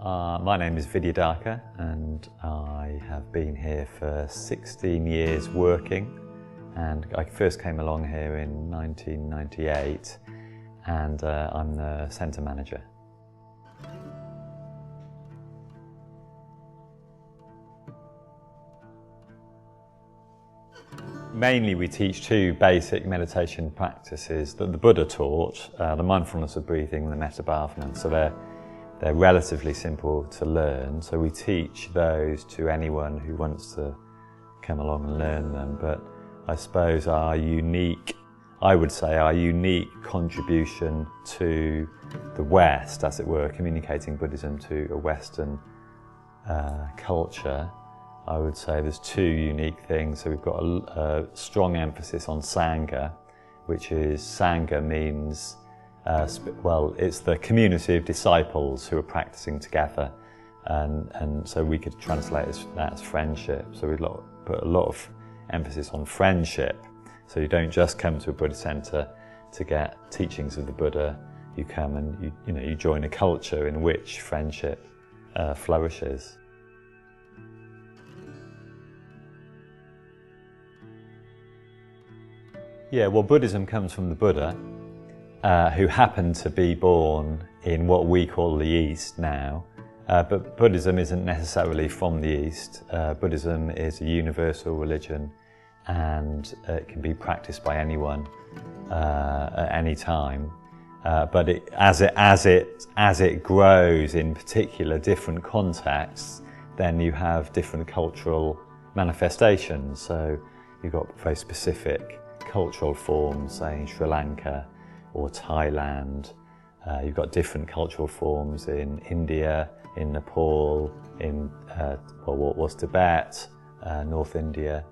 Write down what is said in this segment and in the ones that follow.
My name is Yadav and I have been here for 16 years working, and I first came along here in 1998 and I'm the centre manager. Mainly we teach two basic meditation practices that the Buddha taught, the mindfulness of breathing and the metta bhavana. So they're relatively simple to learn, so we teach those to anyone who wants to come along and learn them. But I suppose our unique contribution to the West, as it were, communicating Buddhism to a Western culture, I would say there's two unique things. So we've got a strong emphasis on Sangha, which is, Sangha means, it's the community of disciples who are practicing together, and so we could translate that as friendship. So we put a lot of emphasis on friendship. So you don't just come to a Buddhist centre to get teachings of the Buddha. You come and you join a culture in which friendship flourishes. Yeah, well, Buddhism comes from the Buddha, who happened to be born in what we call the East now, but Buddhism isn't necessarily from the East. Buddhism is a universal religion, and it can be practiced by anyone at any time. But as it grows in particular different contexts, then you have different cultural manifestations. So you've got very specific cultural forms, say in Sri Lanka or Thailand. You've got different cultural forms in India, in Nepal, in what was Tibet, North India.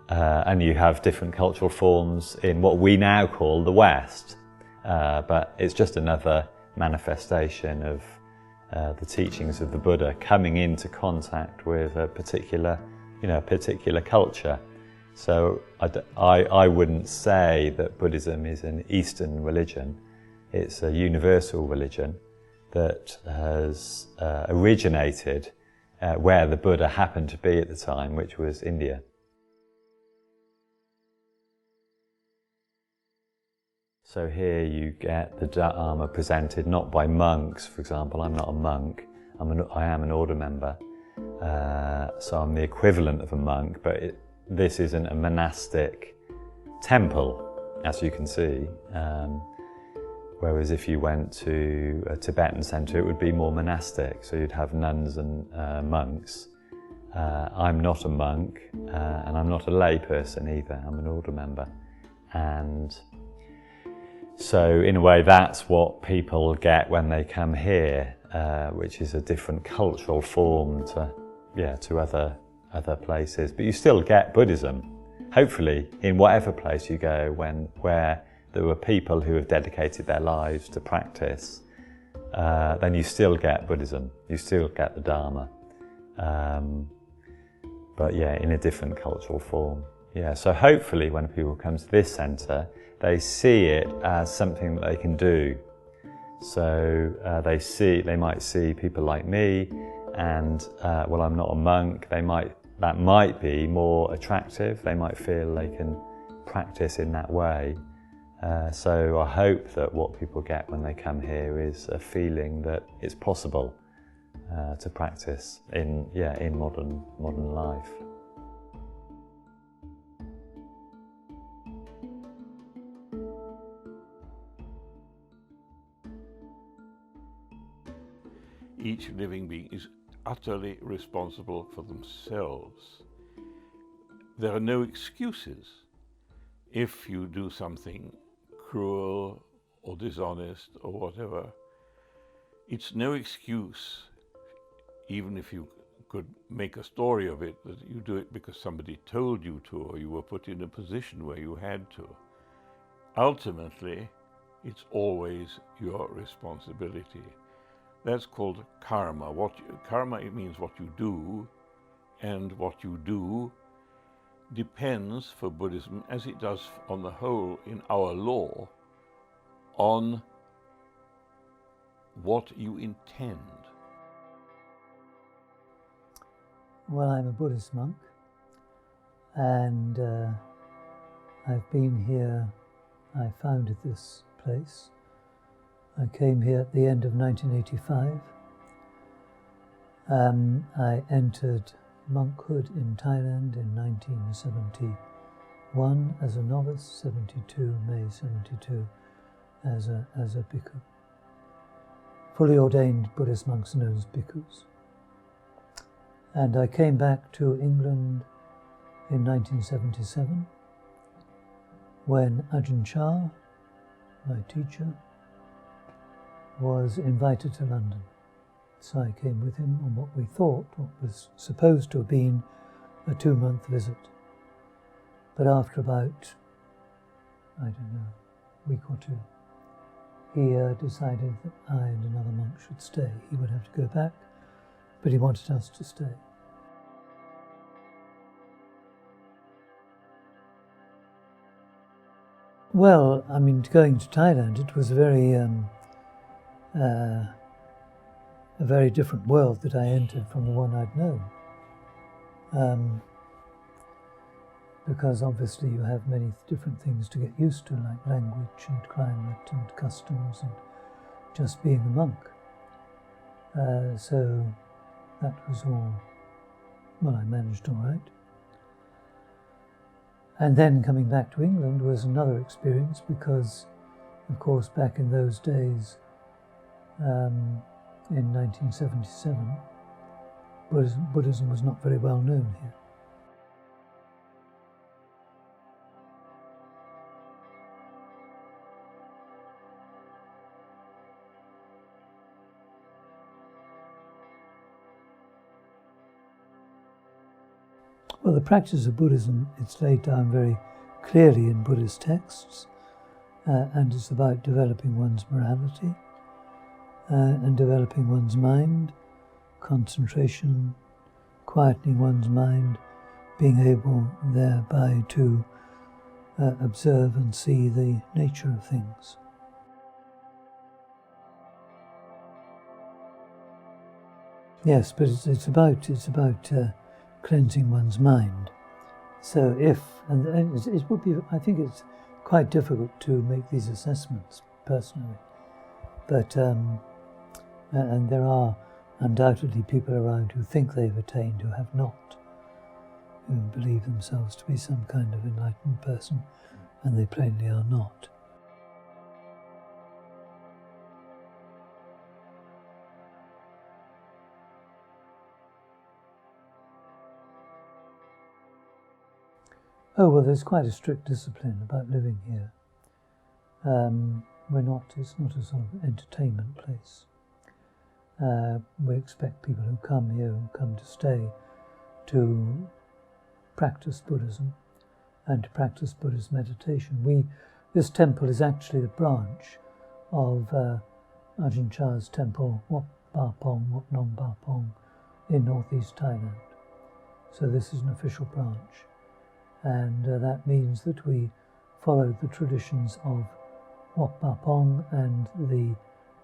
And you have different cultural forms in what we now call the West. But it's just another manifestation of the teachings of the Buddha coming into contact with a particular culture. So I wouldn't say that Buddhism is an Eastern religion. It's a universal religion that has originated where the Buddha happened to be at the time, which was India. So here you get the Dharma presented not by monks, for example. I'm not a monk, I am an order member. So I'm the equivalent of a monk, but this isn't a monastic temple, as you can see. Whereas if you went to a Tibetan centre, it would be more monastic. So you'd have nuns and monks. I'm not a monk, and I'm not a lay person either. I'm an order member. And so in a way, that's what people get when they come here, which is a different cultural form to other places. But you still get Buddhism, hopefully, in whatever place you go, where there were people who have dedicated their lives to practice, then you still get Buddhism, you still get the Dharma. But yeah, in a different cultural form. Yeah, so hopefully when people come to this centre, they see it as something that they can do. So they might see people like me, and I'm not a monk. That might be more attractive. They might feel they can practice in that way. So I hope that what people get when they come here is a feeling that it's possible to practice in modern life. Each living being is utterly responsible for themselves. There are no excuses. If you do something cruel or dishonest or whatever, it's no excuse, even if you could make a story of it, that you do it because somebody told you to, or you were put in a position where you had to. Ultimately, it's always your responsibility. That's called karma. Karma, it means what you do, and what you do depends for Buddhism, as it does on the whole in our law, on what you intend. Well, I'm a Buddhist monk, and I've been here. I founded this place. I came here at the end of 1985. I entered monkhood in Thailand in 1971 as a novice, 72, May 72, as a bhikkhu. Fully ordained Buddhist monks known as bhikkhus. And I came back to England in 1977 when Ajahn Chah, my teacher, was invited to London. So I came with him on what we thought, what was supposed to have been a 2-month visit. But after about, I don't know, a week or two, he decided that I and another monk should stay. He would have to go back, but he wanted us to stay. Well, I mean, going to Thailand, it was a very different world that I entered from the one I'd known. Because obviously you have many different things to get used to, like language and climate and customs and just being a monk. So that was all, well, I managed all right. And then coming back to England was another experience because, of course, back in those days, in 1977, Buddhism was not very well known here. Well, the practice of Buddhism, it's laid down very clearly in Buddhist texts, and it's about developing one's morality and developing one's mind, concentration, quietening one's mind, being able thereby to observe and see the nature of things. Yes, but it's about cleansing one's mind. So it would be, I think it's quite difficult to make these assessments personally, but and there are undoubtedly people around who think they've attained who have not, who believe themselves to be some kind of enlightened person, and they plainly are not. Oh, well, there's quite a strict discipline about living here. It's not a sort of entertainment place. We expect people who come here, who come to stay, to practice Buddhism and to practice Buddhist meditation. This temple is actually the branch of Ajahn Chah's temple, Wat Ba Pong, Wat Nong Ba Pong, in northeast Thailand. So this is an official branch. And that means that we follow the traditions of Wat Ba Pong and the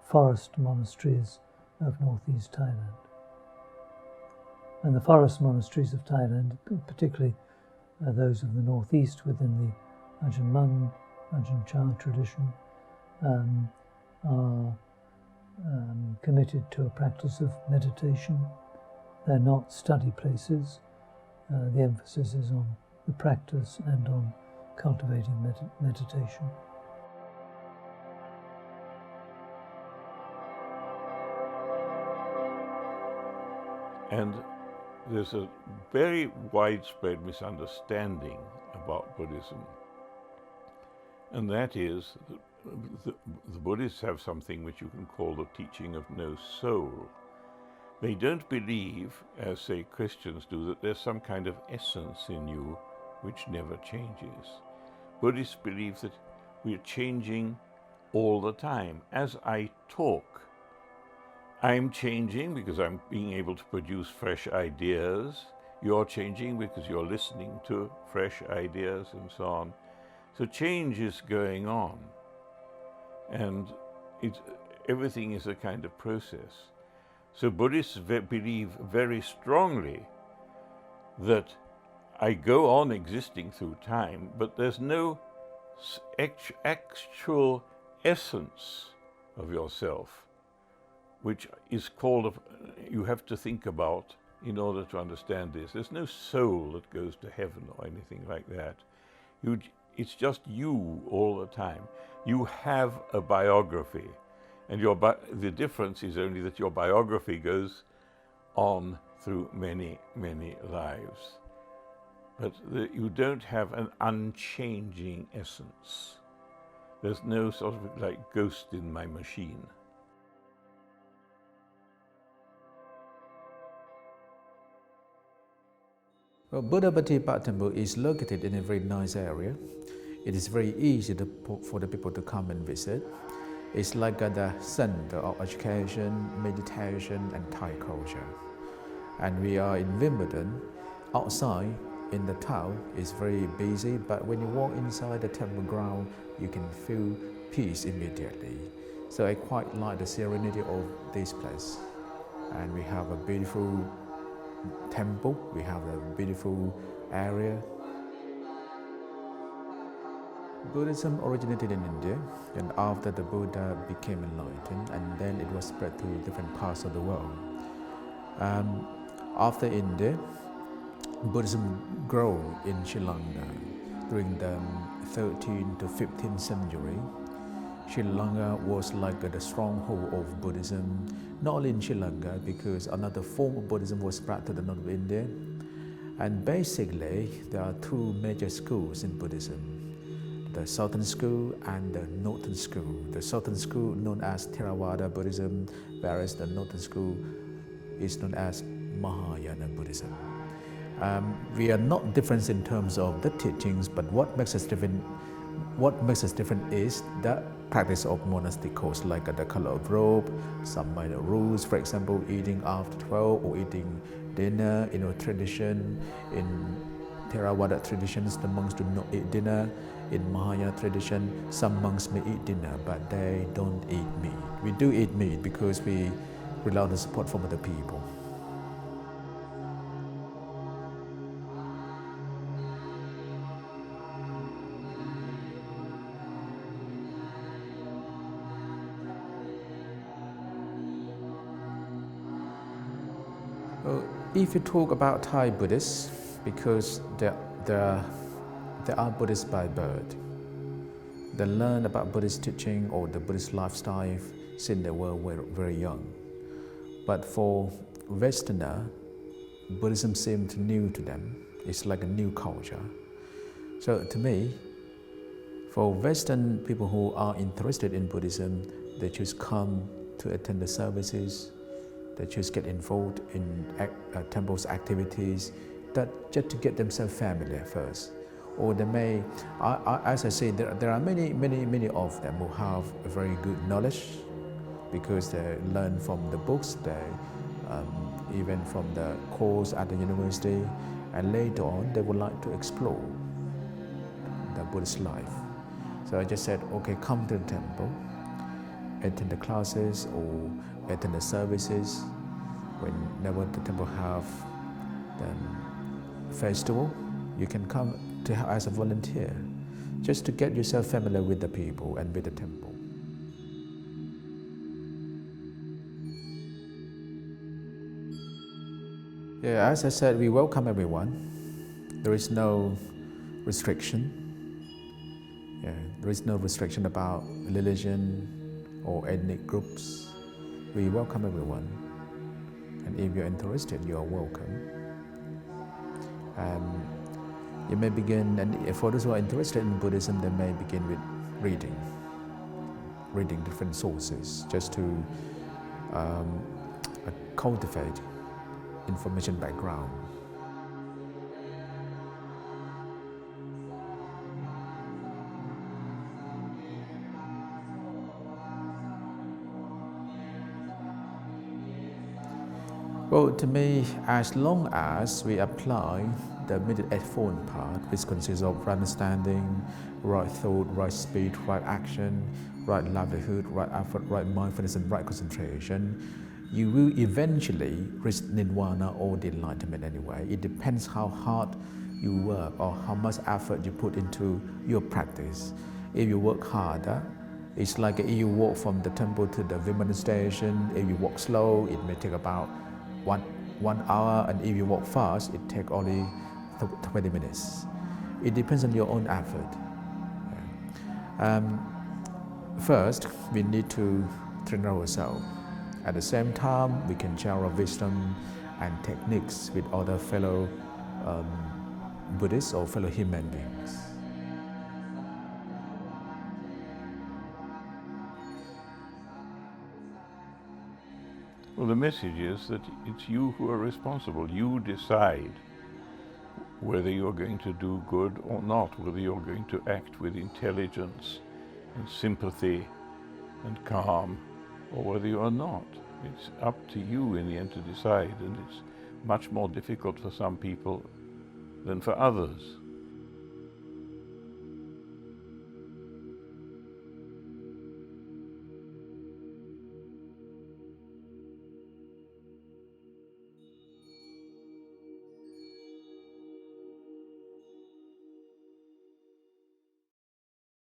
forest monasteries of northeast Thailand. And the forest monasteries of Thailand, particularly those of the northeast within the Ajahn Mun, Ajahn Chah tradition, are committed to a practice of meditation. They're not study places. The emphasis is on the practice and on cultivating meditation. And there's a very widespread misunderstanding about Buddhism, and that is the Buddhists have something which you can call the teaching of no soul. They don't believe, as say Christians do, that there's some kind of essence in you which never changes. Buddhists believe that we're changing all the time. As I talk, I'm changing because I'm being able to produce fresh ideas. You're changing because you're listening to fresh ideas and so on. So change is going on. And everything is a kind of process. So Buddhists believe very strongly that I go on existing through time, but there's no actual essence of yourself, which is called, you have to think about in order to understand this. There's no soul that goes to heaven or anything like that. It's just you all the time. You have a biography, and the difference is only that your biography goes on through many, many lives. But you don't have an unchanging essence. There's no sort of like ghost in my machine. Well, Buddha Batipat Temple is located in a very nice area. It is very easy for the people to come and visit. It's like the center of education, meditation, and Thai culture. And we are in Wimbledon. Outside in the town is very busy, but when you walk inside the temple ground, you can feel peace immediately. So I quite like the serenity of this place. And we have a beautiful temple, we have a beautiful area. Buddhism originated in India, and after the Buddha became enlightened, and then it was spread to different parts of the world. After India, Buddhism grew in Sri Lanka during the 13th to 15th century. Sri Lanka was like the stronghold of Buddhism, not only in Sri Lanka, because another form of Buddhism was spread to the north of India. And basically, there are two major schools in Buddhism, the Southern School and the Northern School. The Southern School known as Theravada Buddhism, whereas the Northern School is known as Mahayana Buddhism. We are not different in terms of the teachings, but what makes us different is the practice of monastic codes, like the color of robe, some minor rules, for example, eating after 12 or eating dinner. In our tradition, in Theravada traditions, the monks do not eat dinner. In Mahayana tradition, some monks may eat dinner, but they don't eat meat. We do eat meat because we rely on the support from other people. Well, if you talk about Thai Buddhists, because there are Buddhists by birth. They learn about Buddhist teaching or the Buddhist lifestyle since they were very young. But for Westerner, Buddhism seemed new to them. It's like a new culture. So to me, for Western people who are interested in Buddhism, they just come to attend the services, they just get involved in temple's activities, that just to get themselves familiar first. Or they may, as I say, there are many of them who have a very good knowledge because they learn from the books, even from the course at the university, and later on they would like to explore the Buddhist life. So I just said, okay, come to the temple, attend the classes or attend the services. Whenever the temple have the festival, you can come as a volunteer, just to get yourself familiar with the people and with the temple. Yeah, as I said, we welcome everyone. There is no restriction. Yeah, there is no restriction about religion or ethnic groups. We welcome everyone. And if you're interested, you are welcome. You may begin, and for those who are interested in Buddhism, they may begin with reading different sources, just to cultivate information background. Well, to me, as long as we apply the middle eightfold part, which consists of right understanding, right thought, right speech, right action, right livelihood, right effort, right mindfulness, and right concentration, you will eventually reach nirvana or the enlightenment anyway. It depends how hard you work or how much effort you put into your practice. If you work harder, it's like if you walk from the temple to the Viman station. If you walk slow, it may take about one hour, and if you walk fast, it takes only 20 minutes. It depends on your own effort. First, we need to train ourselves. At the same time, we can share our wisdom and techniques with other fellow Buddhists or fellow human beings. Well, the message is that it's you who are responsible. You decide whether you're going to do good or not, whether you're going to act with intelligence and sympathy and calm, or whether you are not. It's up to you in the end to decide, and it's much more difficult for some people than for others.